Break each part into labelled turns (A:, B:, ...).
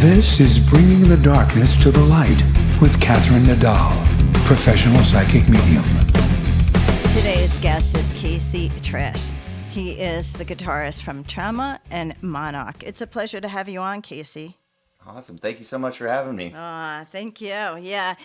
A: This is Bringing the Darkness to the Light with Catherine Nadal, professional psychic medium.
B: Today's guest is Casey Trask. He is the guitarist from THREE and MONARCH. It's a pleasure to have you on, Casey.
C: Awesome. Thank you so much for having me.
B: Thank you. Yeah.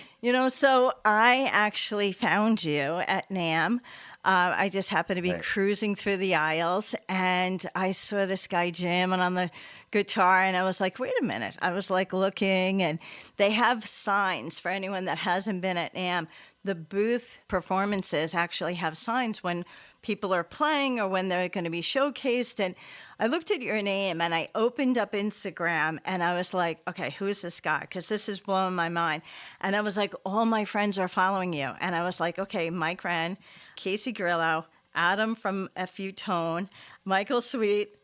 B: So I actually found you at NAMM. I just happened to be cruising through the aisles, and I saw this guy jamming on the guitar, and I was like, wait a minute. I was like looking, and they have signs for anyone that hasn't been at NAMM. The booth performances actually have signs when people are playing or when they're going to be showcased. And I looked at your name and I opened up Instagram and I was like, okay, who is this guy? Because this is blowing my mind. And I was like, all my friends are following you. And I was like, okay, Mike Wren, Casey Grillo, Adam from FU Tone, Michael Sweet,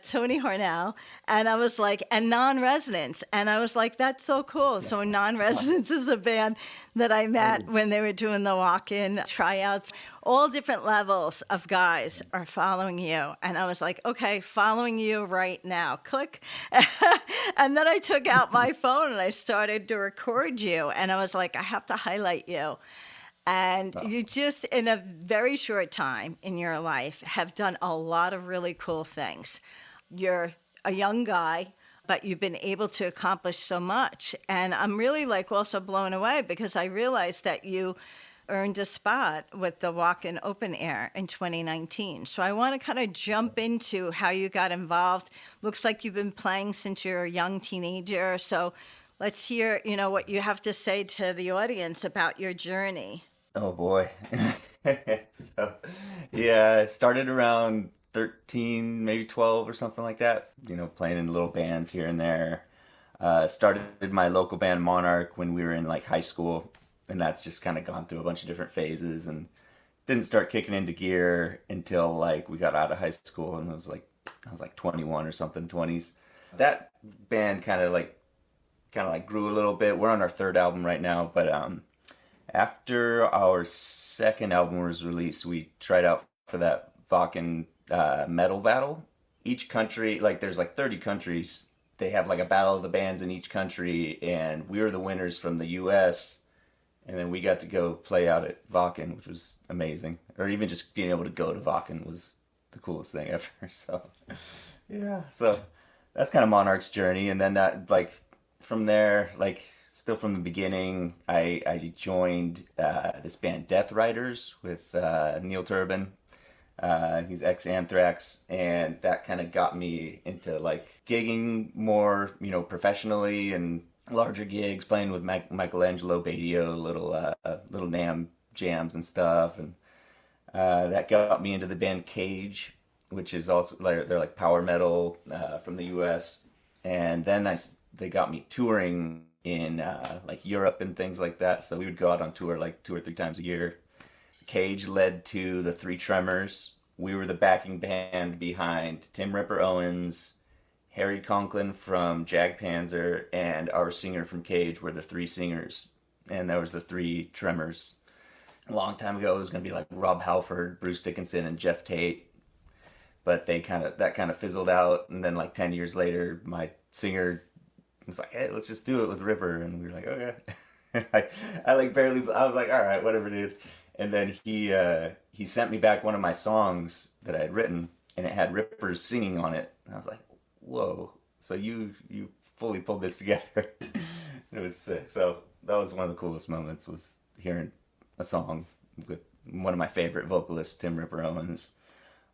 B: Tony Hornell, and I was like, and Non-Resonance, and I was like, that's so cool. So Non-Resonance is a band that I met when they were doing the Wacken tryouts. All different levels of guys are following you, and I was like, okay, following you right now, click. And then I took out my phone and I started to record you, and I was like, I have to highlight you. And you just, in a very short time in your life, have done a lot of really cool things. You're a young guy, but you've been able to accomplish so much. And I'm really also blown away because I realized that you earned a spot with the Wacken Open Air in 2019. So I want to kind of jump into how you got involved. Looks like you've been playing since you're a young teenager. So let's hear, what you have to say to the audience about your journey.
C: Oh boy. I started around 13, maybe 12 or something like that, playing in little bands here and there. Started my local band MONARCH when we were in high school, and that's just kind of gone through a bunch of different phases and didn't start kicking into gear until we got out of high school, and I was like 21 or something, 20s. That band kind of grew a little bit. We're on our third album right now, but after our second album was released, we tried out for that Wacken Metal Battle. Each country, there's 30 countries. They have a battle of the bands in each country, and we were the winners from the U.S., and then we got to go play out at Wacken, which was amazing. Or even just being able to go to Wacken was the coolest thing ever. So, yeah. So that's kind of MONARCH's journey, and then that, from there, still from the beginning, I joined this band DEATHRIDERS with Neil Turbin. He's ex-Anthrax, and that kind of got me into gigging more, professionally and larger gigs, playing with Michelangelo Badio, little NAMM jams and stuff, and that got me into the band Cage, which is also they're power metal from the U.S. And then they got me touring in Europe and things like that. So we would go out on tour 2 or 3 times a year. Cage led to the THREE TREMORS. We were the backing band behind Tim Ripper Owens, Harry Conklin from Jag Panzer, and our singer from Cage were the 3 singers. And that was the THREE TREMORS. A long time ago, it was going to be Rob Halford, Bruce Dickinson, and Jeff Tate. But that kind of fizzled out. And then 10 years later, my singer was like, hey, let's just do it with Ripper. And we were like, okay. I was like, all right, whatever, dude. And then he sent me back one of my songs that I had written, and it had Ripper singing on it. And I was like, whoa. So you fully pulled this together. It was sick. So that was one of the coolest moments, was hearing a song with one of my favorite vocalists, Tim Ripper Owens,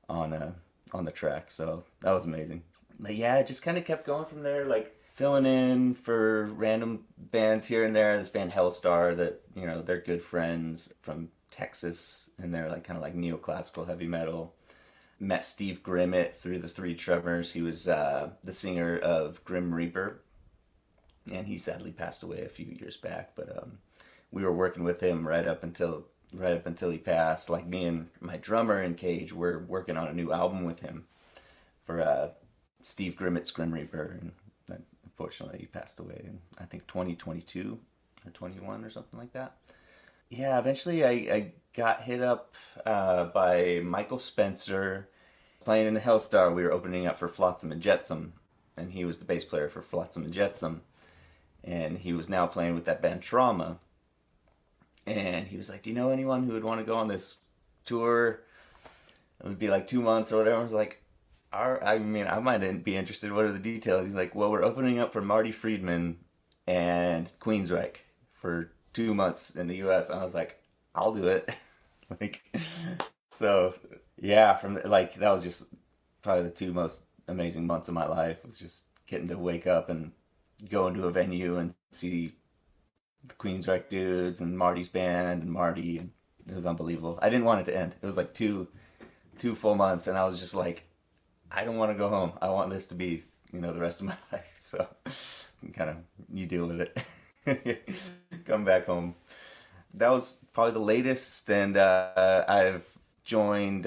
C: on the track. So that was amazing. But yeah, it just kind of kept going from there, filling in for random bands here and there. This band Hellstar that, they're good friends from Texas, and they're kind of neoclassical heavy metal. Met Steve Grimmett through the THREE TREMORS. He was the singer of Grim Reaper, and he sadly passed away a few years back. But we were working with him right up until he passed. Me and my drummer in Cage were working on a new album with him for Steve Grimmett's Grim Reaper, and unfortunately he passed away in, I think, 2022 or 21 or something like that. Yeah, eventually I got hit up by Michael Spencer. Playing in the Hellstar, we were opening up for Flotsam and Jetsam, and he was the bass player for Flotsam and Jetsam. and he was now playing with that band Trauma. And he was like, "Do you know anyone who would want to go on this tour? It would be like 2 months or whatever." I was like, I mean, I might be interested. What are the details? He's like, "Well, we're opening up for Marty Friedman and Queensryche for 2 months in the U.S." And I was like, "I'll do it." Like, so yeah, like that was just probably the 2 most amazing months of my life. It was just getting to wake up and go into a venue and see the Queensryche dudes and Marty's band and Marty, and it was unbelievable. I didn't want it to end. It was like two full months, and I was just like, I don't want to go home. I want this to be, the rest of my life. So you deal with it. Come back home. That was probably the latest, and I've joined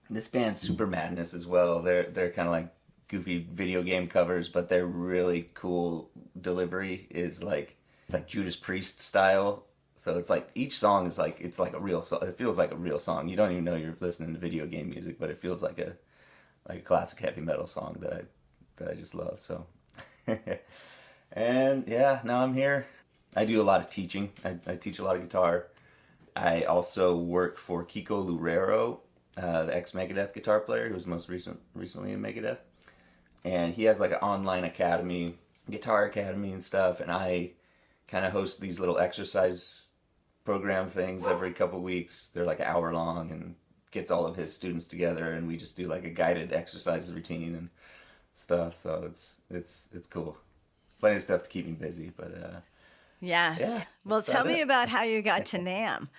C: this band Super Madness as well. They're kind of like goofy video game covers, but their really cool delivery is like, it's like Judas Priest style. So it's like each song is like, it's like a real song. It feels like a real song. You don't even know you're listening to video game music, but it feels like a classic heavy metal song that I just love. So and yeah, now I'm here. I do a lot of teaching. I teach a lot of guitar. I also work for Kiko Loureiro, the ex-Megadeth guitar player who was most recently in Megadeth. And he has like an online academy, guitar academy and stuff, and I kind of host these little exercise program things every couple weeks. They're like an hour long, and gets all of his students together, and we just do like a guided exercise routine and stuff. So it's cool. Plenty of stuff to keep me busy, but
B: Yes.
C: yeah.
B: Well, tell me about how you got to NAMM.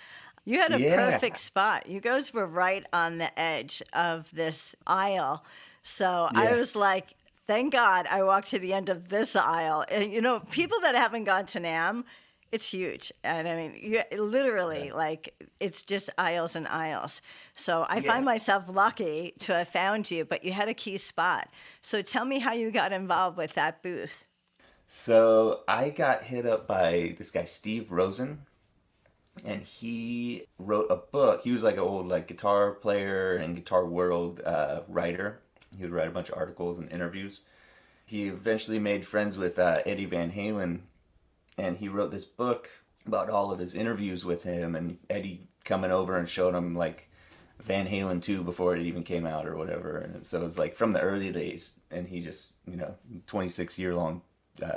B: You had a perfect spot. You guys were right on the edge of this aisle. So I was like, thank God I walked to the end of this aisle. And, people that haven't gone to NAMM, it's huge. And I mean, you literally, like, it's just aisles and aisles. So I find myself lucky to have found you, but you had a key spot. So tell me how you got involved with that booth.
C: So I got hit up by this guy, Steve Rosen, and he wrote a book. He was like an old guitar player and Guitar World writer. He would write a bunch of articles and interviews. He eventually made friends with Eddie Van Halen, and he wrote this book about all of his interviews with him, and Eddie coming over and showed him like Van Halen 2 before it even came out or whatever. And so it's like from the early days, and he just, 26-year-long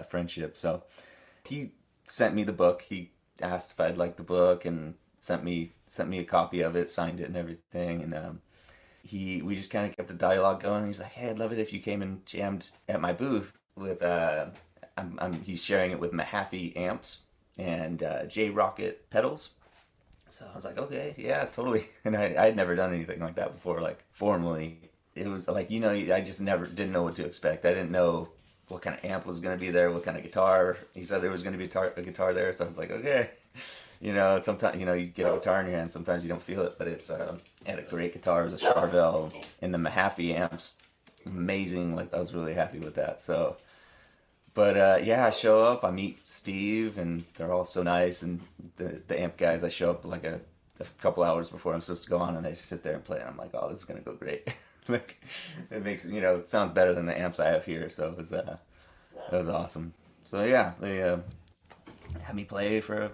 C: friendship. So he sent me the book. He asked if I'd like the book and sent me a copy of it, signed it and everything. And we just kind of kept the dialogue going. He's like, "Hey, I'd love it if you came and jammed at my booth with he's sharing it with Mahaffey amps and J Rocket pedals." So I was like, "Okay, yeah, totally." And I had never done anything like that before, like formally. It was like, I just didn't know what to expect. I didn't know what kind of amp was going to be there, what kind of guitar. He said there was going to be a guitar there, so I was like, okay. Sometimes, you get a guitar in your hand, sometimes you don't feel it, but it had a great guitar. It was a Charvel, and the Mahaffey amps, amazing. Like, I was really happy with that. So, but I show up, I meet Steve, and they're all so nice, and the amp guys, I show up like a couple hours before I'm supposed to go on, and they just sit there and play, and I'm like, oh, this is going to go great. Like, it makes, it sounds better than the amps I have here, so it was awesome. So yeah, they had me play for a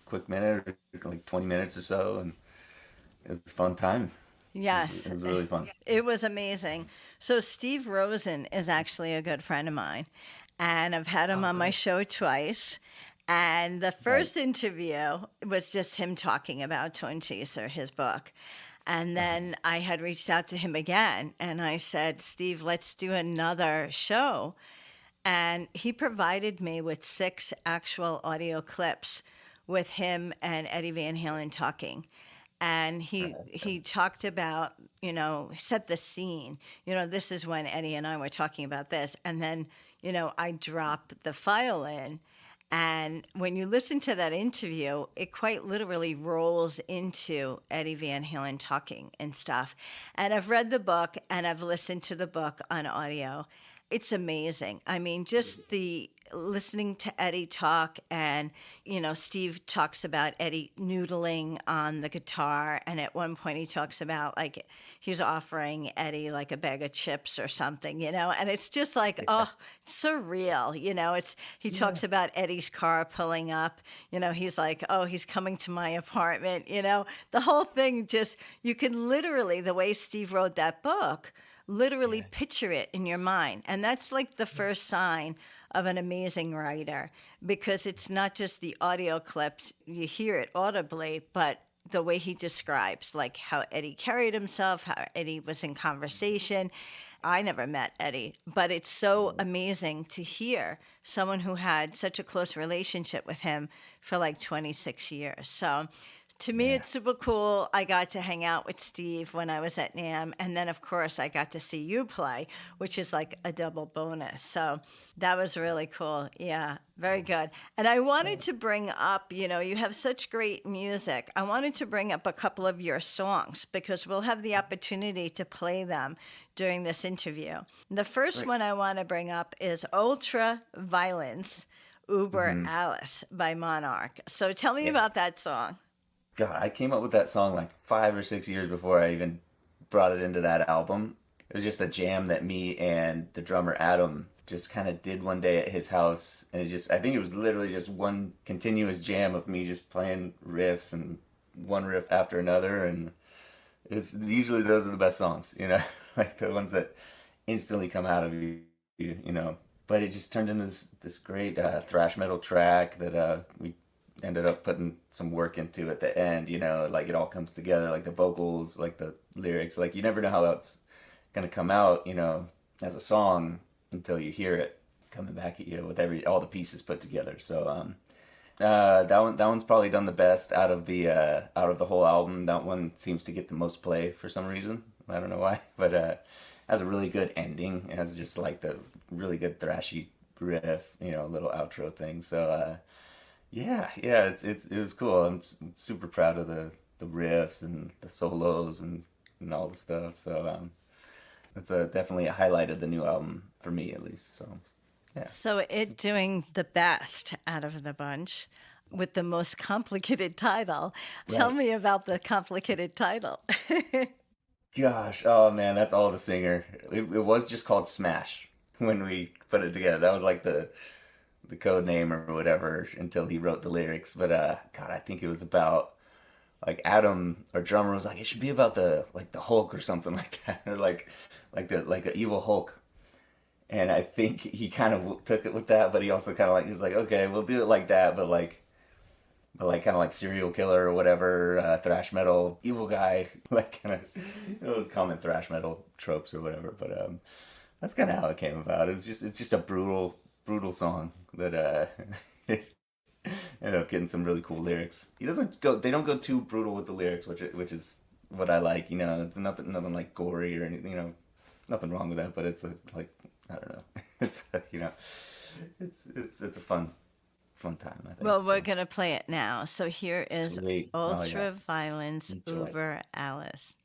C: quick minute, or like 20 minutes or so, and it was a fun time.
B: Yes.
C: It was really fun.
B: It was amazing. So Steve Rosen is actually a good friend of mine, and I've had him on my show twice. And the first interview was just him talking about Twin Chaser, his book. And then I had reached out to him again, and I said, "Steve, let's do another show." And he provided me with 6 actual audio clips with him and Eddie Van Halen talking. And he talked about, set the scene. This is when Eddie and I were talking about this. And then, I drop the file in. And when you listen to that interview, it quite literally rolls into Eddie Van Halen talking and stuff. And I've read the book, and I've listened to the book on audio. It's amazing. I mean, just the listening to Eddie talk, and Steve talks about Eddie noodling on the guitar, and at one point he talks about like he's offering Eddie like a bag of chips or something, and it's just like it's surreal. He talks about Eddie's car pulling up, he's like, oh, he's coming to my apartment, the whole thing. Just, you can literally, the way Steve wrote that book, literally picture it in your mind. And that's like the first sign of an amazing writer, because it's not just the audio clips, you hear it audibly, but the way he describes like how Eddie carried himself, how Eddie was in conversation. I never met Eddie, but it's so amazing to hear someone who had such a close relationship with him for like 26 years. So to me, it's super cool. I got to hang out with Steve when I was at NAMM. And then, of course, I got to see you play, which is like a double bonus. So that was really cool. Yeah, very good. And I wanted to bring up, you have such great music. I wanted to bring up a couple of your songs because we'll have the opportunity to play them during this interview. The first one I want to bring up is Ultra Violence, Uber Alice by Monarch. So tell me about that song.
C: God, I came up with that song like 5 or 6 years before I even brought it into that album. It was just a jam that me and the drummer Adam just kind of did one day at his house. And I think it was literally just one continuous jam of me just playing riffs and one riff after another. And it's usually those are the best songs, like the ones that instantly come out of you. But it just turned into this great thrash metal track that we ended up putting some work into at the end, like it all comes together, like the vocals, like the lyrics, like you never know how it's gonna come out, as a song until you hear it coming back at you with all the pieces put together. So that one's probably done the best out of the whole album. That one seems to get the most play for some reason. I don't know why, but has a really good ending. It has just like the really good thrashy riff, little outro thing. So it was cool. I'm super proud of the riffs and the solos and all the stuff. So it's definitely a highlight of the new album for me, at least. So yeah. So
B: it doing the best out of the bunch with the most complicated title. Right. Tell me about the complicated title.
C: Gosh, oh man, that's all the singer. It was just called Smash when we put it together. That was like the code name or whatever until he wrote the lyrics. But God, I think it was about like Adam, our drummer, was like, it should be about the Hulk or something like that, or like an evil Hulk. And I think he kind of took it with that, but he also kind of he was like, okay, we'll do it like that, but kind of like serial killer or whatever, thrash metal evil guy, like kind of those common thrash metal tropes or whatever. But that's kind of how it came about. It's just a brutal song that ended up getting some really cool lyrics. They don't go too brutal with the lyrics, which is what I like. It's nothing like gory or anything. Nothing wrong with that, but it's like, I don't know. It's it's a fun time, I think.
B: Well, we're gonna play it now. So here is Sweet. Ultra Violence, Uber Alice.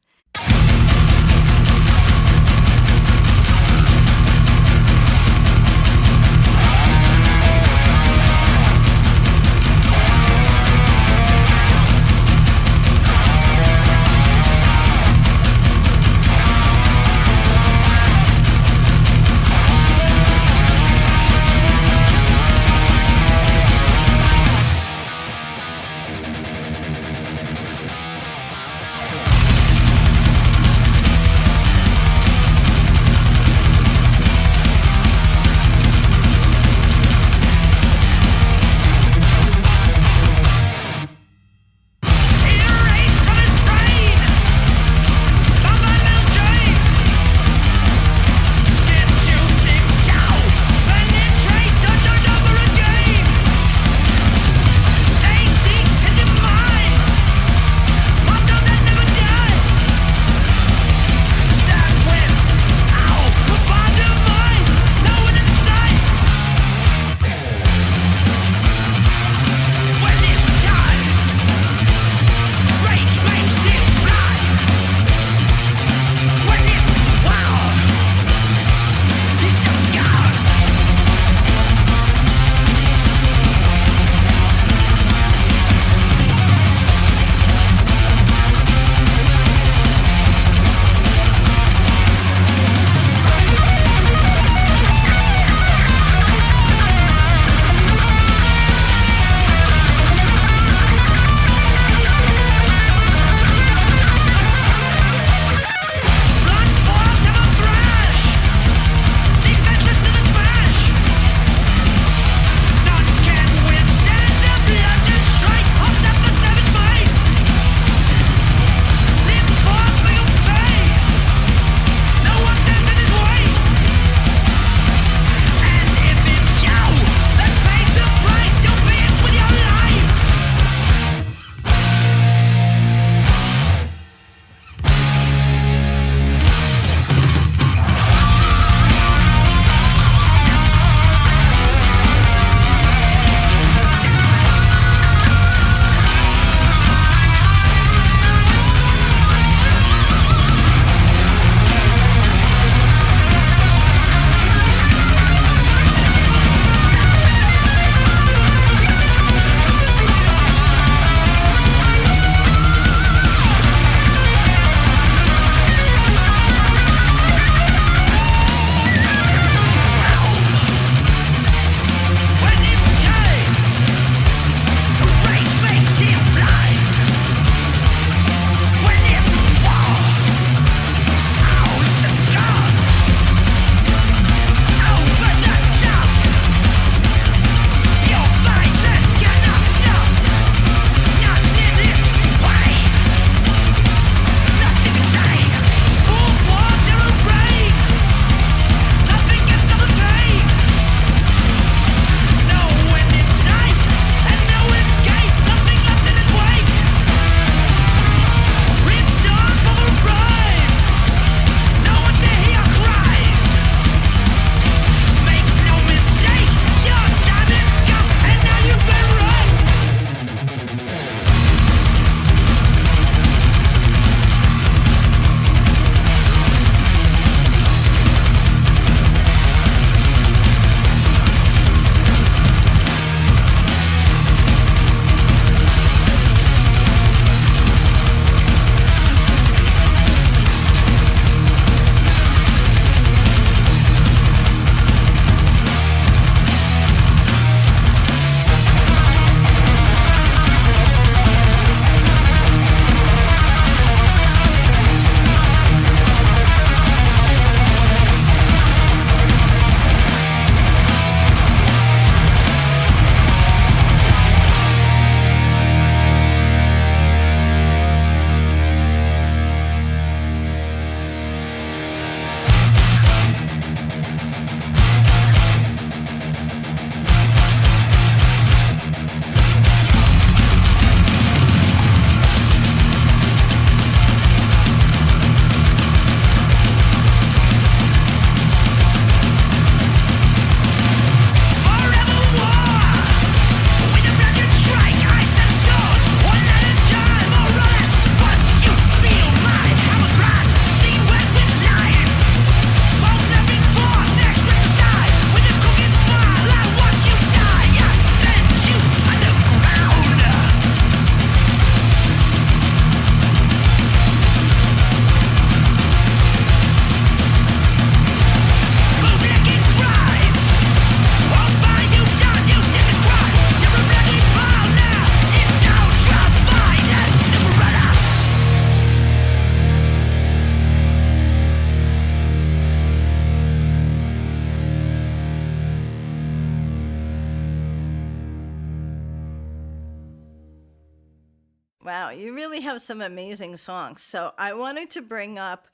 B: Wow, you really have some amazing songs. So I wanted to bring up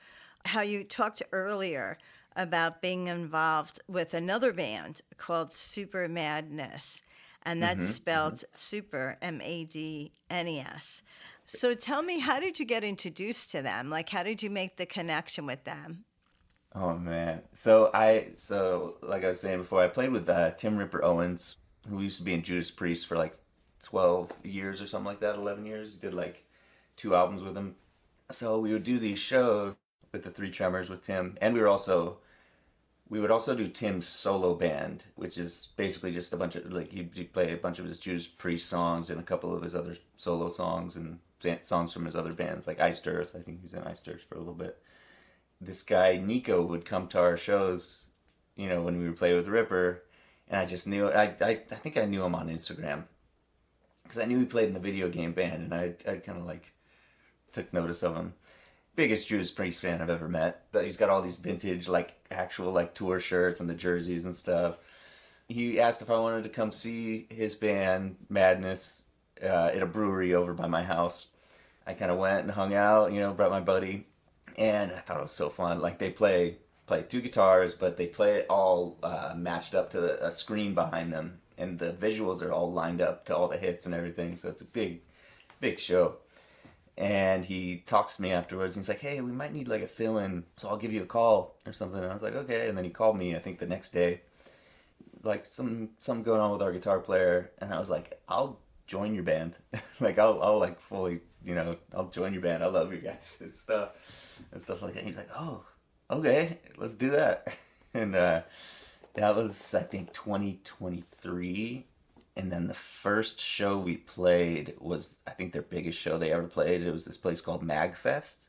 B: how you talked earlier about being involved with another band called Super Madness, and that's spelled Super, Madnes. So tell me, how did you get introduced to them? Like, how did you make the connection with them?
C: Oh man. So like I was saying before, I played with Tim Ripper Owens, who used to be in Judas Priest for like 12 years or something like that, 11 years. Did like 2 albums with him. So we would do these shows with the Three Tremors with Tim, and we would also do Tim's solo band, which is basically just a bunch of, like, he'd play a bunch of his Judas Priest songs and a couple of his other solo songs and songs from his other bands, like Iced Earth. I think he was in Iced Earth for a little bit. This guy, Nico, would come to our shows, when we would play with Ripper, and I just knew, I think I knew him on Instagram, because I knew he played in the video game band, and I kind of, like, took notice of him. Biggest Judas Priest fan I've ever met. He's got all these vintage, like, actual, like, tour shirts and the jerseys and stuff. He asked if I wanted to come see his band, Madness, at a brewery over by my house. I kind of went and hung out, brought my buddy, and I thought it was so fun. Like, they play 2 guitars, but they play it all matched up to a screen behind them, and the visuals are all lined up to all the hits and everything, so it's a big, big show. And he talks to me afterwards, and he's like, hey, we might need, like, a fill-in, so I'll give you a call or something. And I was like, okay. And then he called me, I think, the next day, like, something going on with our guitar player, and I was like, I'll join your band. Like, I'll like, fully, I'll join your band. I love you guys and stuff like that. And he's like, oh, okay, let's do that. And that was, I think, 2023. And then the first show we played was, I think, their biggest show they ever played. It was this place called MagFest,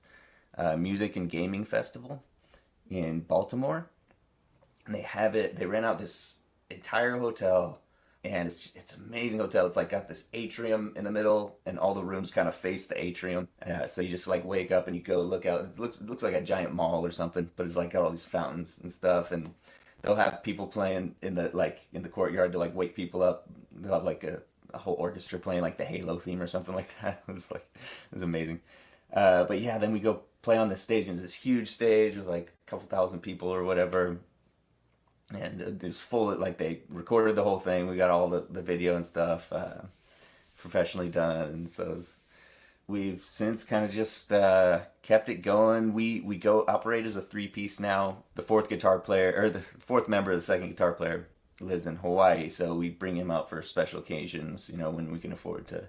C: Music and Gaming Festival in Baltimore. And they rent out this entire hotel, and it's an amazing hotel. It's like got this atrium in the middle, and all the rooms kind of face the atrium. So you just like wake up and you go look out. It looks like a giant mall or something, but it's like got all these fountains and stuff, and they'll have people playing in the courtyard to like wake people up. They'll have like a whole orchestra playing like the Halo theme or something like that. It was amazing. But yeah, then we go play on this stage, and it's this huge stage with like a couple thousand people or whatever. And it was full of, like, they recorded the whole thing. We got all the video and stuff professionally done. And so we've since kind of just kept it going. We go operate as a 3-piece now. The 4th guitar player, or the 4th member of the 2nd guitar player, lives in Hawaii, so we bring him out for special occasions, when we can afford to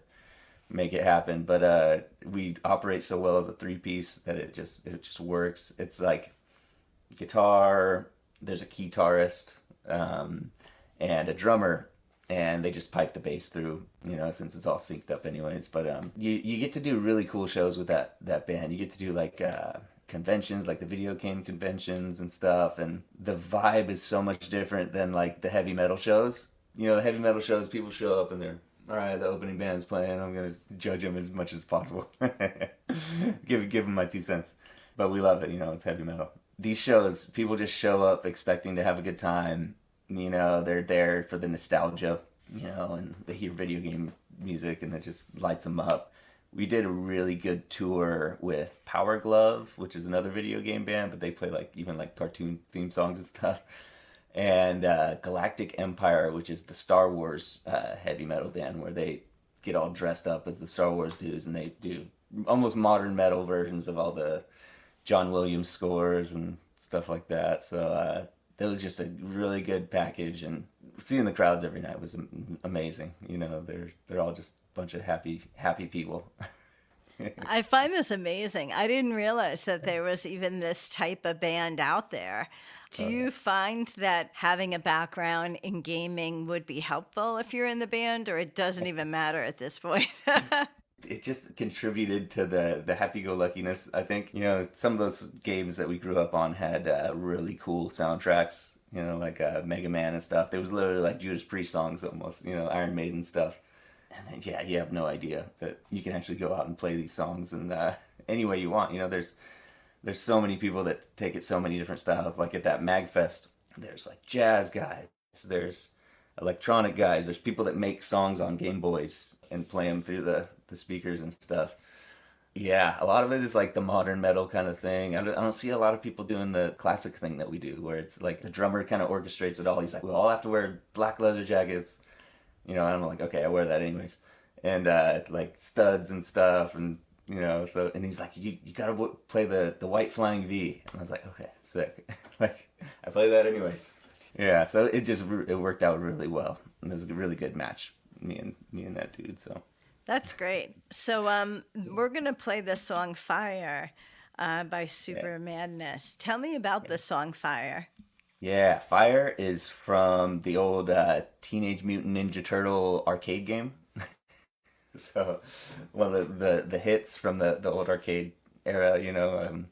C: make it happen. But we operate so well as a 3-piece that it just works. It's like guitar, there's a guitarist, and a drummer, and they just pipe the bass through, since it's all synced up anyways. But you get to do really cool shows with that band. You get to do like conventions, like the video game conventions and stuff, and the vibe is so much different than like the heavy metal shows. The heavy metal shows, people show up and they're, all right, the opening band's playing, I'm gonna judge them as much as possible. give them my 2 cents. But we love it, it's heavy metal. These shows, people just show up expecting to have a good time. They're there for the nostalgia, and they hear video game music and it just lights them up. We did a really good tour with Power Glove, which is another video game band, but they play even cartoon theme songs and stuff. And Galactic Empire, which is the Star Wars heavy metal band, where they get all dressed up as the Star Wars dudes, and they do almost modern metal versions of all the John Williams scores and stuff like that. So that was just a really good package, and seeing the crowds every night was amazing. They're all just a bunch of happy people.
B: I find this amazing. I didn't realize that there was even this type of band out there. Do you find that having a background in gaming would be helpful if you're in the band, or it doesn't even matter at this point?
C: It just contributed to the happy-go-luckiness, I think. Some of those games that we grew up on had really cool soundtracks, like Mega Man and stuff. There was literally like Judas Priest songs almost, Iron Maiden stuff. And then, yeah, you have no idea that you can actually go out and play these songs in any way you want. There's so many people that take it so many different styles. Like at that MagFest, there's like jazz guys, there's electronic guys, there's people that make songs on Game Boys. and play them through the speakers and stuff. Yeah, a lot of it is like the modern metal kind of thing. I don't see a lot of people doing the classic thing that we do, where it's like the drummer kind of orchestrates it all. He's like, we all have to wear black leather jackets. You know, I'm like, okay, I wear that anyways. And like studs and stuff, and you know, so, and he's like, you gotta play the white flying V. And I was like, okay, sick. Like, I play that anyways. Yeah, so it worked out really well. It was a really good match, me and that dude, so.
B: That's great. So we're going to play the song Fire by Super Madness. Tell me about the song Fire.
C: Yeah, Fire is from the old Teenage Mutant Ninja Turtle arcade game. So one of the hits from the old arcade era, you know.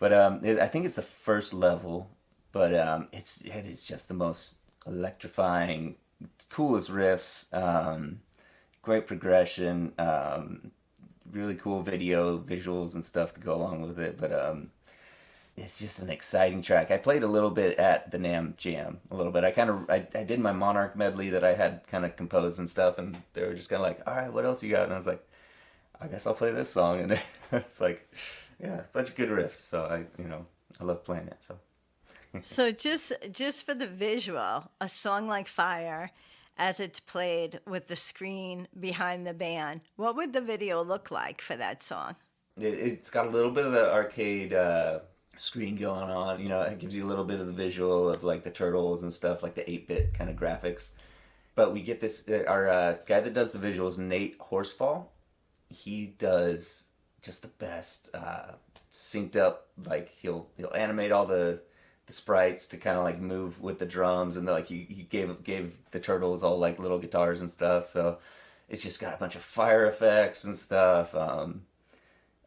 C: I think it's the first level, but it is just the most electrifying, coolest riffs. Great progression, really cool visuals and stuff to go along with it, but it's just an exciting track. I played a little bit at the NAMM Jam, a little bit. I did my Monarch medley that I had kind of composed and stuff, and they were just kind of like, all right, what else you got? And I was like, I guess I'll play this song, and it's like, yeah, a bunch of good riffs, so I love playing it, so.
B: So just for the visual, a song like Fire, as it's played with the screen behind the band, what would the video look like for that song?
C: It's got a little bit of the arcade screen going on. You know, it gives you a little bit of the visual of like the turtles and stuff, like the 8-bit kind of graphics. But we get this, our guy that does the visuals, Nate Horsfall, he does just the best synced up, like he'll animate all the sprites to kind of like move with the drums, and like he gave the turtles all like little guitars and stuff, so it's just got a bunch of fire effects and stuff,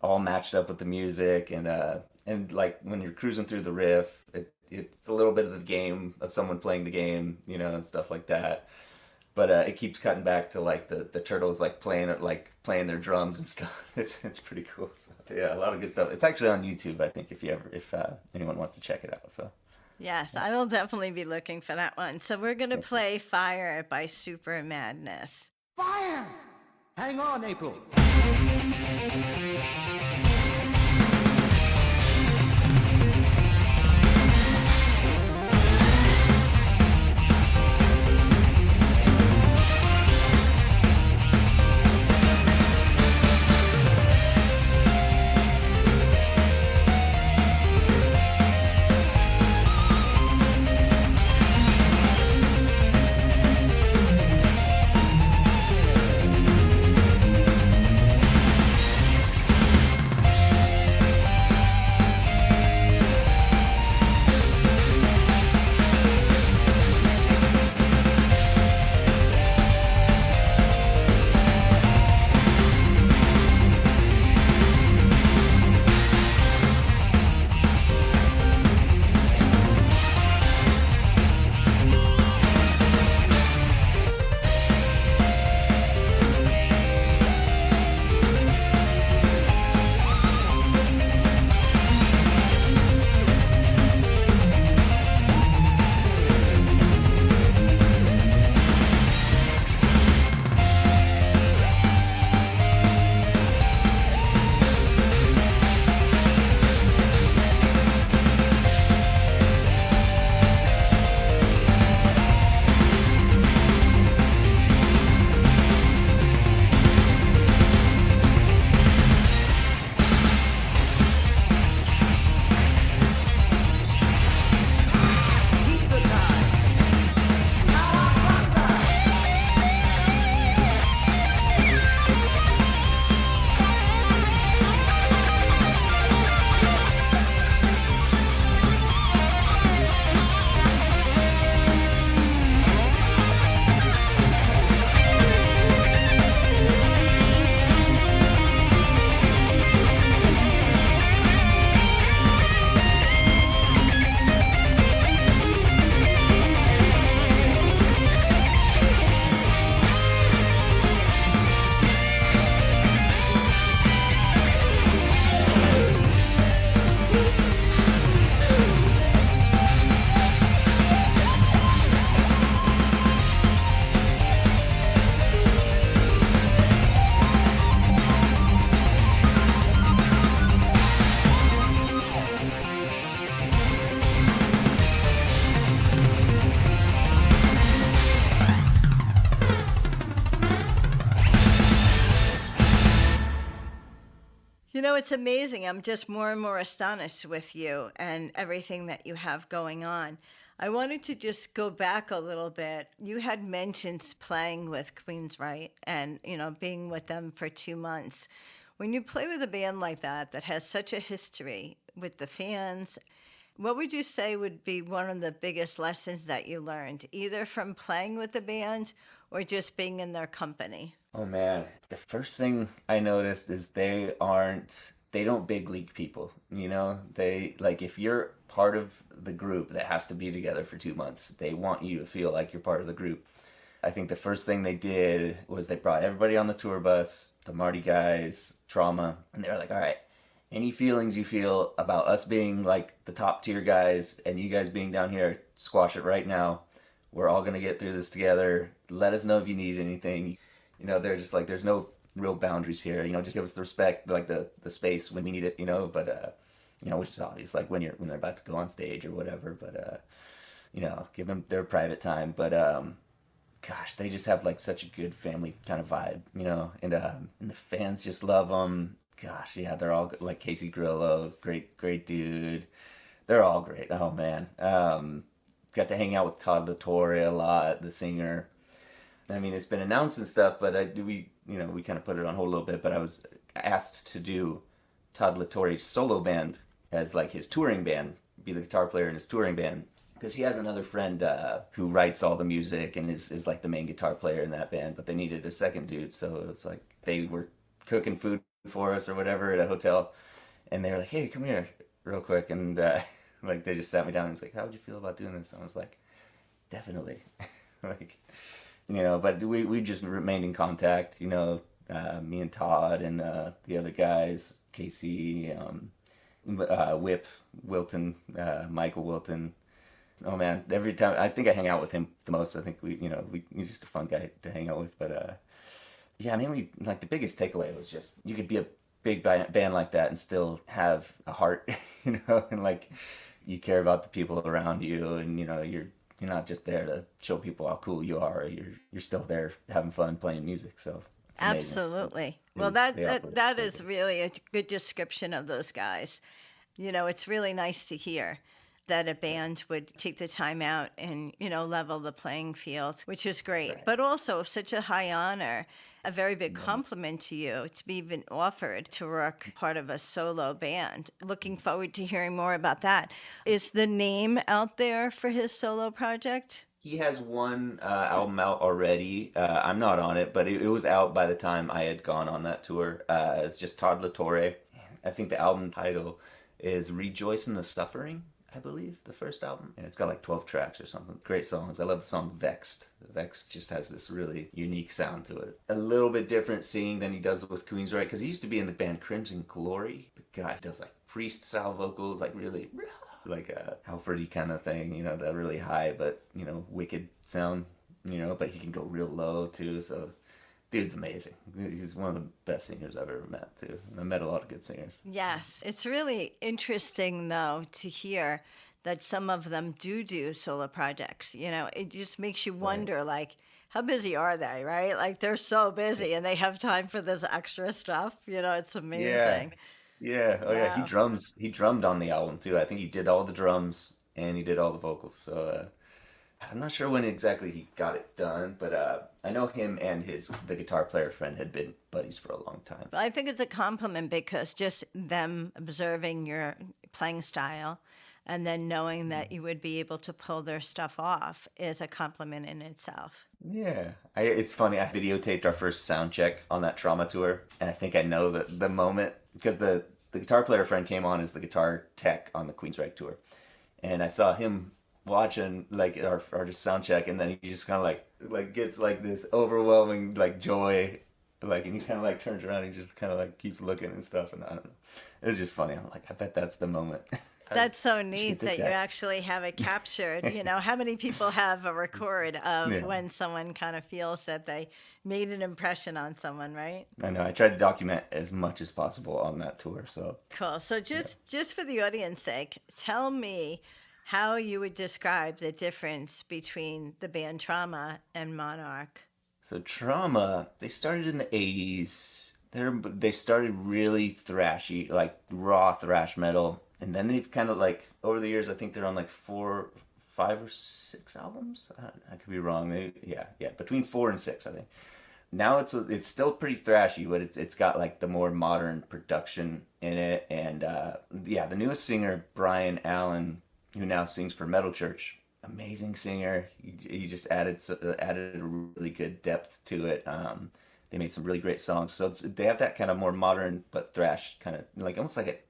C: all matched up with the music, and like when you're cruising through the riff, it's a little bit of the game of someone playing the game, you know, and stuff like that. But it keeps cutting back to like the turtles like playing their drums and stuff. It's pretty cool. So, yeah, a lot of good stuff. It's actually on YouTube, I think, if anyone wants to check it out. So.
B: Yes, I will definitely be looking for that one. So we're gonna play Fire by Super Madness.
D: Fire! Hang on, April.
B: it's amazing. I'm just more and more astonished with you and everything that you have going on. I wanted to just go back a little bit. You had mentioned playing with Queensryche and, being with them for 2 months. When you play with a band like that has such a history with the fans, what would you say would be one of the biggest lessons that you learned, either from playing with the band or just being in their company?
C: Oh man, the first thing I noticed is they don't big league people, They, like, if you're part of the group that has to be together for 2 months, they want you to feel like you're part of the group. I think the first thing they did was they brought everybody on the tour bus, the Marty guys, Trauma, and they were like, all right, any feelings you feel about us being like the top tier guys and you guys being down here, squash it right now. We're all going to get through this together. Let us know if you need anything. They're just like, there's no real boundaries here. Just give us the respect, like the space when we need it, but, which is obvious, like when they're about to go on stage or whatever, but, give them their private time. But, gosh, they just have like such a good family kind of vibe, and the fans just love them. Gosh, yeah, they're all good. Like Casey Grillo's great dude. They're all great. Oh man, got to hang out with Todd LaTorre a lot, the singer. I mean, it's been announced and stuff, but we kind of put it on hold a little bit. But I was asked to do Todd LaTorre's solo band as like his touring band, be the guitar player in his touring band. Because he has another friend who writes all the music and is like the main guitar player in that band, but they needed a second dude, so it's like they were cooking food for us or whatever at a hotel, and they were like, "Hey, come here, real quick," and like they just sat me down and was like, "How would you feel about doing this?" And I was like, "Definitely," like, But we just remained in contact, me and Todd and the other guys, Casey, Whip, Wilton, Michael Wilton. Oh man, every time I think I hang out with him the most. I think he's just a fun guy to hang out with. But yeah, mainly like the biggest takeaway was just you could be a big band like that and still have a heart, and like you care about the people around you, and you're not just there to show people how cool you are. You're still there having fun playing music. So it's amazing.
B: Absolutely. Well, that is really a good description of those guys. It's really nice to hear that a band would take the time out and, level the playing field, which is great. Right. But also such a high honor, a very big compliment to you to be even offered to work part of a solo band. Looking forward to hearing more about that. Is the name out there for his solo project?
C: He has one album out already. I'm not on it, but it was out by the time I had gone on that tour. It's just Todd LaTorre. I think the album title is Rejoice in the Suffering, I believe, the first album. And it's got like 12 tracks or something. Great songs. I love the song Vexed. Vexed just has this really unique sound to it. A little bit different singing than he does with Queensryche, because he used to be in the band Crimson Glory. The guy does like priest-style vocals, like really like a Halfordy kind of thing, that really high but, wicked sound, but he can go real low too, so dude's amazing. He's one of the best singers I've ever met, too. I met a lot of good singers.
B: Yes. It's really interesting, though, to hear that some of them do solo projects. It just makes you wonder, like, how busy are they, right? Like, they're so busy, and they have time for this extra stuff. It's amazing.
C: Yeah. Oh, yeah. He drummed on the album, too. I think he did all the drums, and he did all the vocals, so... I'm not sure when exactly he got it done, but I know him and the guitar player friend had been buddies for a long time.
B: I think it's a compliment because just them observing your playing style and then knowing that you would be able to pull their stuff off is a compliment in itself.
C: Yeah. It's funny, I videotaped our first sound check on that Trauma tour, and I think I know the moment, because the guitar player friend came on as the guitar tech on the Queensryche tour, and I saw him watching like our just sound check, and then he just kind of like gets like this overwhelming like joy, like, and he kind of like turns around and just kind of like keeps looking and stuff, and I don't know, it was just funny. I'm like, I bet that's the moment.
B: That's so neat that you actually have it captured. How many people have a record of when someone kind of feels that they made an impression on someone, right?
C: I know. I tried to document as much as possible on that tour. So
B: cool. So just for the audience sake, tell me how you would describe the difference between the band Trauma and MONARCH.
C: So Trauma, they started in the 80s. They started really thrashy, like raw thrash metal, and then they've kind of like over the years. I think they're on like 5 or 6 albums. I could be wrong. Yeah, between 4 and 6, I think. Now it's still pretty thrashy, but it's got like the more modern production in it, and the newest singer Brian Allen, who now sings for Metal Church, amazing singer. He just added a really good depth to it. They made some really great songs, so they have that kind of more modern but thrash kind of like almost like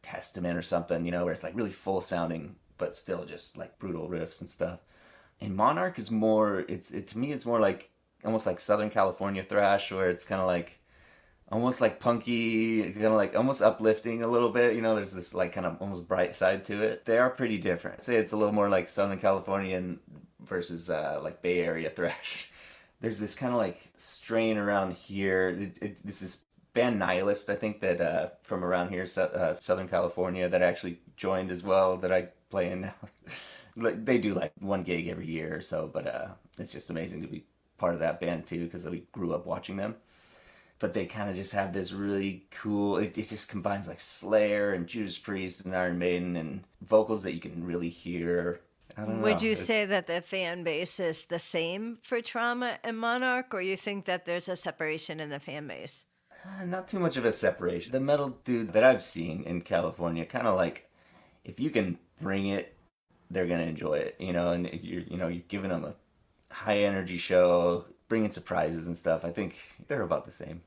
C: Testament or something, where it's like really full sounding but still just like brutal riffs and stuff. And Monarch is more. To me it's more like almost like Southern California thrash, where it's kind of like almost like punky, kind of like almost uplifting a little bit. There's this like kind of almost bright side to it. They are pretty different. I'd say it's a little more like Southern Californian versus like Bay Area thrash. There's this kind of like strain around here. This is band Nihilist, I think, that from around here, Southern California, that actually joined as well, that I play in now. Like they do like one gig every year or so, but it's just amazing to be part of that band too, because we grew up watching them. But they kind of just have this really cool, it just combines like Slayer and Judas Priest and Iron Maiden and vocals that you can really hear. I don't know.
B: Would you say that the fan base is the same for Trauma and Monarch, or you think that there's a separation in the fan base?
C: Not too much of a separation. The metal dudes that I've seen in California, kind of like, if you can bring it, they're gonna enjoy it, and you're giving them a high energy show, bringing surprises and stuff. I think they're about the same.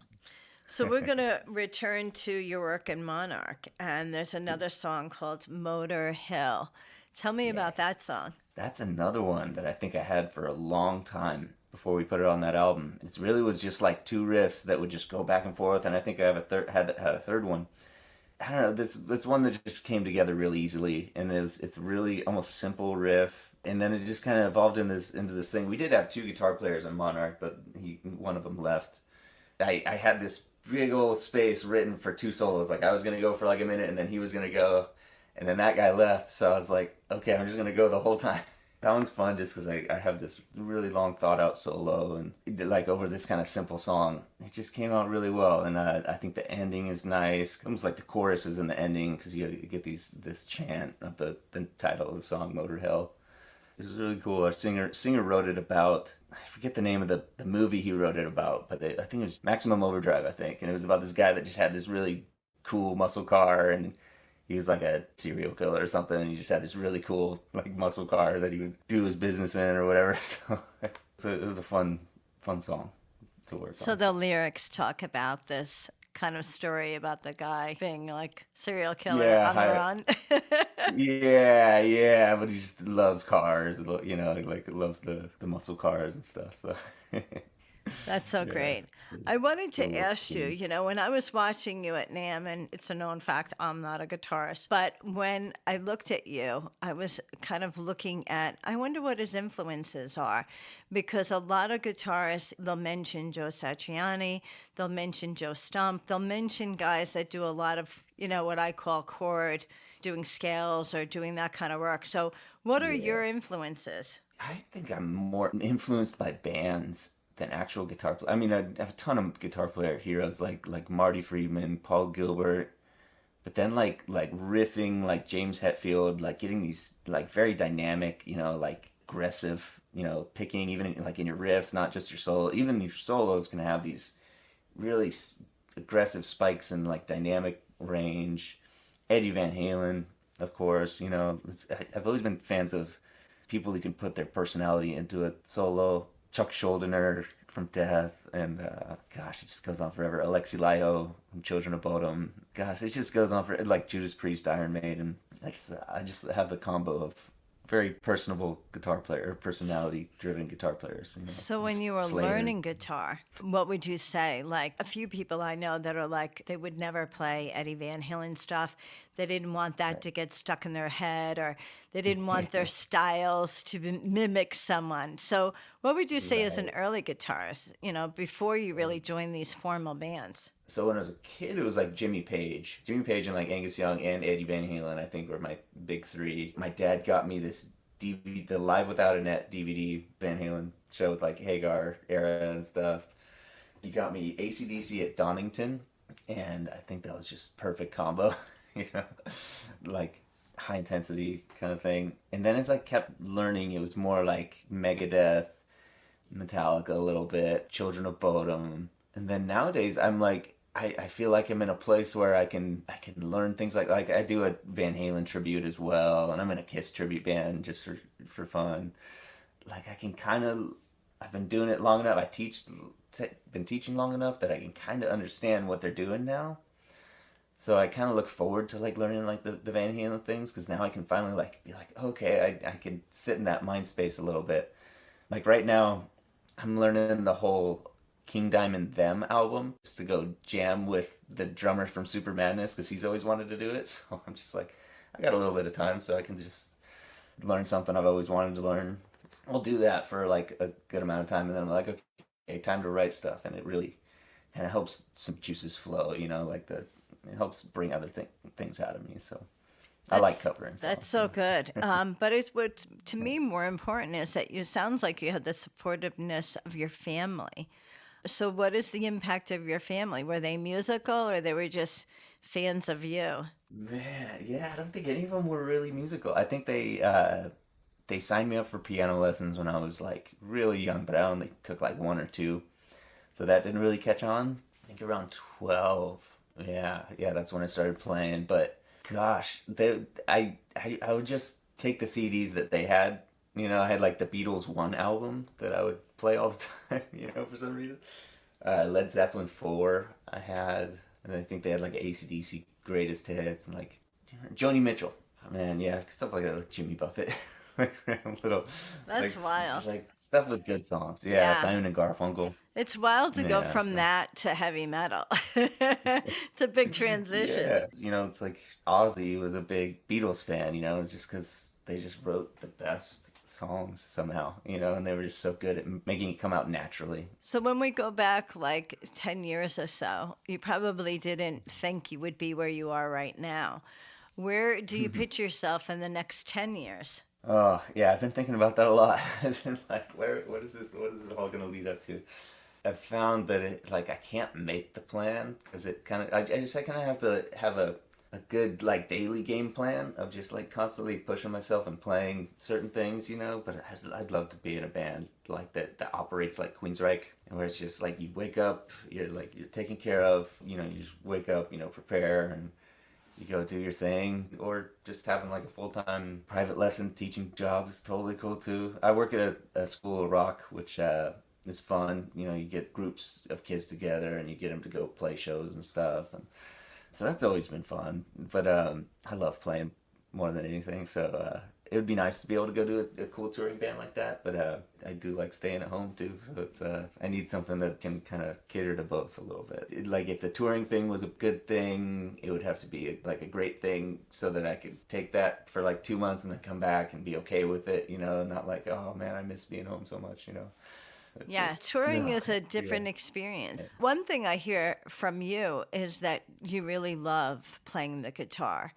B: So we're going to return to your work in Monarch, and there's another song called Motor Hill. Tell me about that song. That's
C: another one that I think I had for a long time before we put it on that album. It really was just like two riffs that would just go back and forth, and I think I have had a third one. I don't know, this one that just came together really easily, and it's really almost simple riff, and then it just kind of evolved into this thing. We did have 2 guitar players in Monarch, but one of them left. I had this big old space written for 2 solos. Like I was gonna go for like a minute, and then he was gonna go, and then that guy left. So I was like, okay, I'm just gonna go the whole time. That one's fun just because I have this really long thought out solo, and like over this kind of simple song, it just came out really well. And I think the ending is nice. Almost like the chorus is in the ending, because you get this chant of the title of the song, Motor Hell. It was really cool. Our singer wrote it about, I forget the name of the movie he wrote it about, but I think it was Maximum Overdrive, I think. And it was about this guy that just had this really cool muscle car, and he was like a serial killer or something, and he just had this really cool like muscle car that he would do his business in or whatever. So it was a fun song to work on.
B: So the lyrics talk about this kind of story about the guy being like serial killer on the run.
C: yeah, but he just loves cars, like loves the muscle cars and stuff. So
B: that's so great. I wanted to ask you, when I was watching you at NAMM, and it's a known fact, I'm not a guitarist, but when I looked at you, I was kind of looking at, I wonder what his influences are, because a lot of guitarists, they'll mention Joe Satriani, they'll mention Joe Stump, they'll mention guys that do a lot of, what I call chord, doing scales or doing that kind of work. So what are your influences?
C: I think I'm more influenced by bands than actual guitar players. I mean, I have a ton of guitar player heroes like Marty Friedman, Paul Gilbert, but then like riffing like James Hetfield, like getting these like very dynamic, like aggressive, picking even like in your riffs, not just your solo. Even your solos can have these really aggressive spikes and like dynamic range. Eddie Van Halen, of course, I've always been fans of people who can put their personality into a solo. Chuck Schuldiner from Death, and gosh, it just goes on forever. Alexi Laiho from Children of Bodom. Gosh, it just goes on for like Judas Priest, Iron Maiden. I just have the combo of very personable guitar player, personality-driven guitar players.
B: So when you were learning guitar, what would you say? Like a few people I know that are like, they would never play Eddie Van Halen stuff. They didn't want that to get stuck in their head, or they didn't want their styles to mimic someone. So what would you say as an early guitarist, before you really joined these formal bands?
C: So when I was a kid, it was like Jimmy Page. Jimmy Page and like Angus Young and Eddie Van Halen, I think, were my big 3. My dad got me this DVD, the Live Without a Net DVD Van Halen show with like Hagar era and stuff. He got me AC/DC at Donington, and I think that was just perfect combo, you know, like high intensity kind of thing. And then as I kept learning, it was more like Megadeth, Metallica a little bit, Children of Bodom. And then nowadays I'm like, I feel like I'm in a place where I can learn things like I do a Van Halen tribute as well, and I'm in a Kiss tribute band just for fun. Like I can kind of, I've been doing it long enough. Been teaching long enough that I can kind of understand what they're doing now. So I kind of look forward to like learning like the Van Halen things, because now I can finally like be like, okay, I can sit in that mind space a little bit. Like right now, I'm learning the whole King Diamond Them album just to go jam with the drummer from Super Madness, because he's always wanted to do it. So I'm just like, I got a little bit of time, so I can just learn something I've always wanted to learn. I'll do that for like a good amount of time, and then I'm like, okay, time to write stuff, and it really kind of helps some juices flow, you know, like it helps bring other things out of me. So I like covering.
B: That's so good. But it's what's to me more important is that you sounds like you had the supportiveness of your family. So what is the impact of your family? Were they musical, or they were just fans of you?
C: Man, yeah, I don't think any of them were really musical. I think they signed me up for piano lessons when I was like really young, but I only took like one or two, so that didn't really catch on. I think around 12. Yeah, that's when I started playing. But gosh, I would just take the CDs that they had. You know, I had like the Beatles 1 album that I would play all the time, you know, for some reason. Led Zeppelin 4 I had, and I think they had like AC/DC Greatest Hits, and like Joni Mitchell. Man, yeah, stuff like that, like Jimmy Buffett. Little,
B: That's
C: like,
B: wild.
C: Like stuff with good songs. Yeah, Simon and Garfunkel.
B: It's wild to go from
C: so.
B: that to heavy metal. It's a big transition.
C: Yeah, you know, it's like Ozzy was a big Beatles fan, you know, it's just because they just wrote the best songs somehow, you know, and they were just so good at making it come out naturally.
B: So when we go back like 10 years or so, you probably didn't think you would be where you are right now. Where do you picture yourself in the next 10 years?
C: Oh, yeah, I've been thinking about that a lot. I've been like, what is this all going to lead up to? I've found that it, like, I can't make the plan, because it kind of, I kind of have to have a good, like, daily game plan of just, like, constantly pushing myself and playing certain things, you know, but I'd love to be in a band, like, that operates like Queensryche, where it's just, like, you wake up, you're taken care of, you know, you just wake up, you know, prepare, and you go do your thing. Or just having like a full-time private lesson teaching job is totally cool too. I work at a school of rock, which is fun. You know, you get groups of kids together and you get them to go play shows and stuff, and so that's always been fun. But I love playing more than anything, so it would be nice to be able to go to a cool touring band like that, but I do like staying at home too, so it's I need something that can kind of cater to both a little bit. Like if the touring thing was a good thing, it would have to be like a great thing, so that I could take that for like 2 months and then come back and be okay with it, you know, not like, oh man, I miss being home so much, you know.
B: Touring is a different experience. One thing I hear from you is that you really love playing the guitar.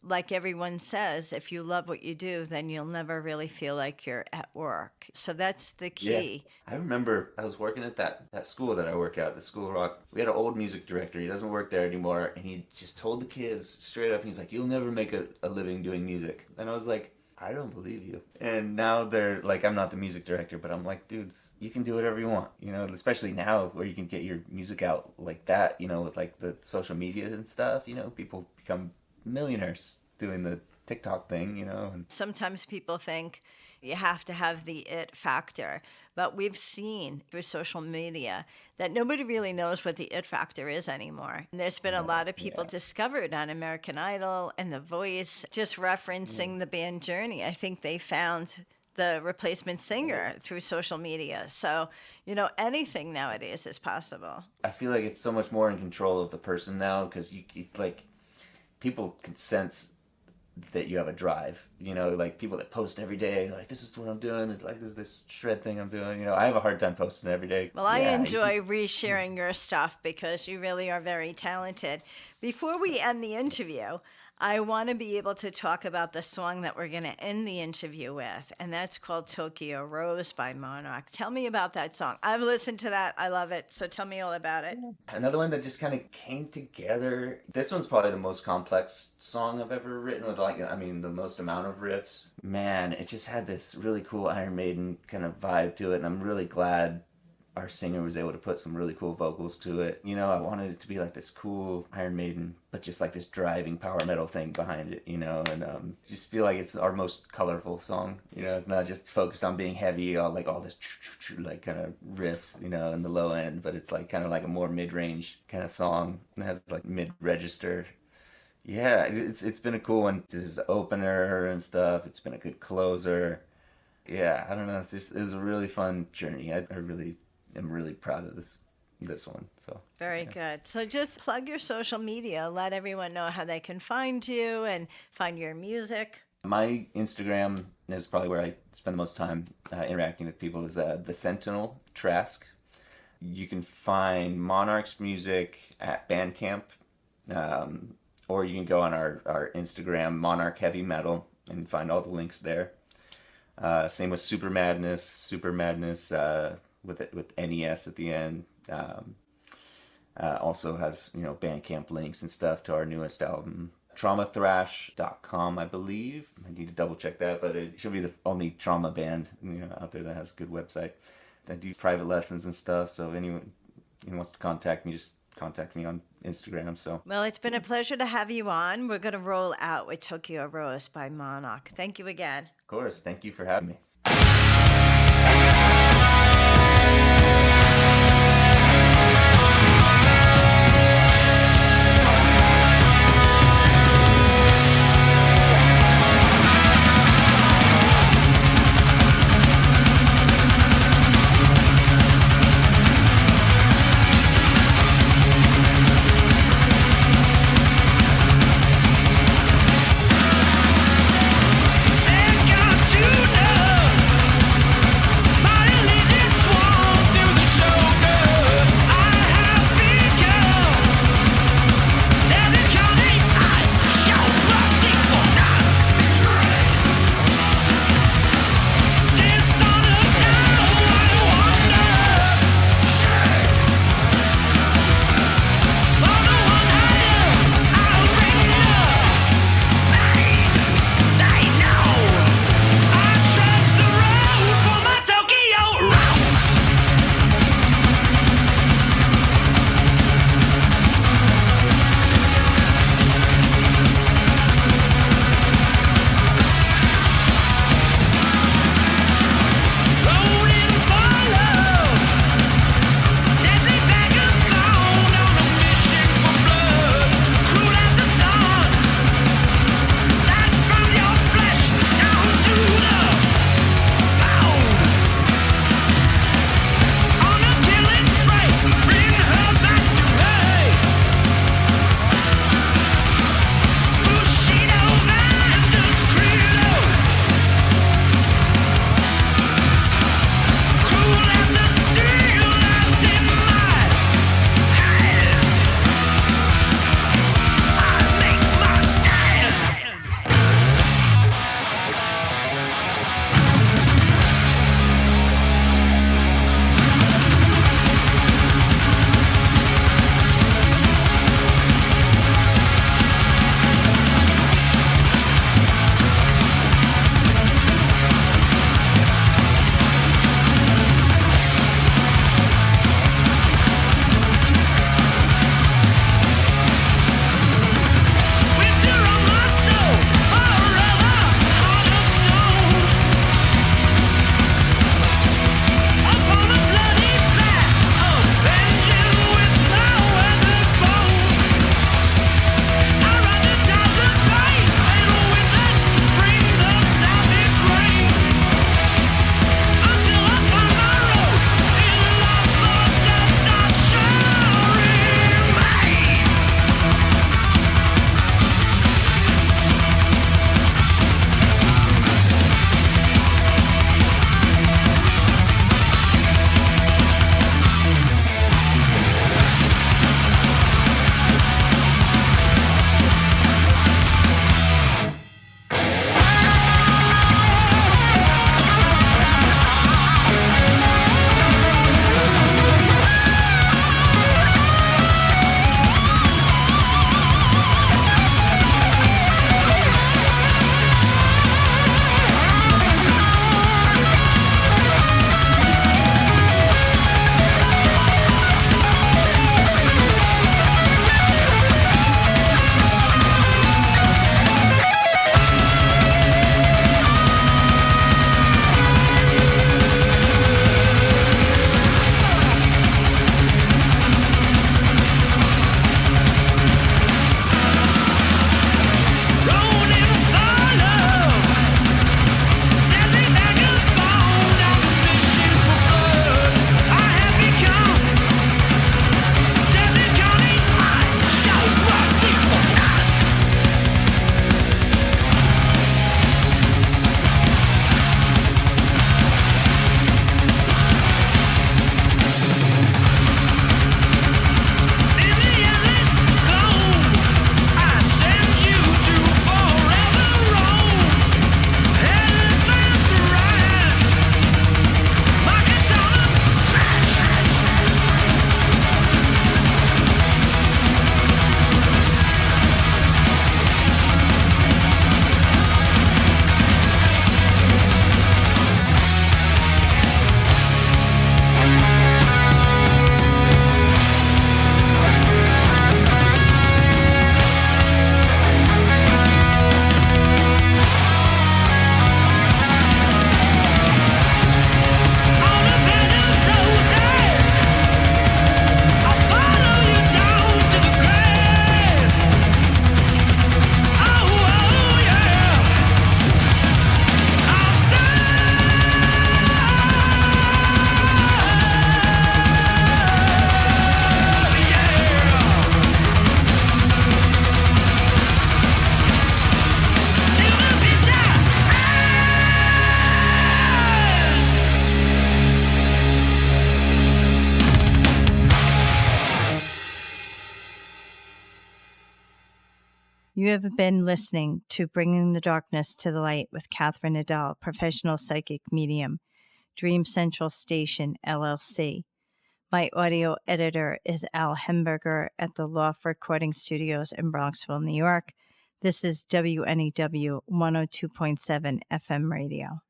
B: Like everyone says, if you love what you do, then you'll never really feel like you're at work. So that's the key.
C: Yeah. I remember I was working at that school that I work at, the School of Rock. We had an old music director. He doesn't work there anymore. And he just told the kids straight up, he's like, you'll never make a living doing music. And I was like, I don't believe you. And now they're like, I'm not the music director, but I'm like, dudes, you can do whatever you want, you know, especially now where you can get your music out like that, you know, with like the social media and stuff, you know, people become millionaires doing the TikTok thing, you know. And
B: sometimes people think you have to have the it factor, but we've seen through social media that nobody really knows what the it factor is anymore. And there's been a lot of people discovered on American Idol and The Voice, just referencing the band Journey. I think they found the replacement singer through social media. So, you know, anything nowadays is possible.
C: I feel like it's so much more in control of the person now, because like people can sense that you have a drive, you know, like people that post every day, like, this is what I'm doing, it's like this shred thing I'm doing, you know. I have a hard time posting every day.
B: Well, I enjoy resharing your stuff because you really are very talented. Before we end the interview, I want to be able to talk about the song that we're going to end the interview with, and that's called Tokyo Rose by Monarch. Tell me about that song. I've listened to that. I love it. So tell me all about it.
C: Another one that just kind of came together. This one's probably the most complex song I've ever written with, like, I mean, the most amount of riffs. Man, it just had this really cool Iron Maiden kind of vibe to it, and I'm really glad our singer was able to put some really cool vocals to it. You know, I wanted it to be like this cool Iron Maiden, but just like this driving power metal thing behind it, you know, and just feel like it's our most colorful song. You know, it's not just focused on being heavy, all this like kind of riffs, you know, in the low end, but it's like kind of like a more mid-range kind of song. It has like mid-register. Yeah, it's been a cool one. It's an opener and stuff. It's been a good closer. Yeah, I don't know. It was a really fun journey. I'm really proud of this one. So
B: very good. So just plug your social media. Let everyone know how they can find you and find your music.
C: My Instagram is probably where I spend the most time interacting with people. Is the Sentinel Trask. You can find Monarch's music at Bandcamp, or you can go on our Instagram, Monarch Heavy Metal, and find all the links there. Same with Super Madness. With NES at the end. Also has, you know, Bandcamp links and stuff to our newest album. TraumaThrash.com, I believe. I need to double check that, but it should be the only trauma band, you know, out there that has a good website. I do private lessons and stuff, so if anyone wants to contact me, just contact me on Instagram. So,
B: well, it's been a pleasure to have you on. We're going to roll out with Tokyo Rose by Monarch. Thank you again.
C: Of course. Thank you for having me.
E: Said God, you know
B: You have been listening to Bringing the Darkness to the Light with Catherine Nadal, professional psychic medium, Dream Central Station, LLC. My audio editor is Al Hemberger at the Loft Recording Studios in Bronxville, New York. This is WNEW 102.7 FM radio.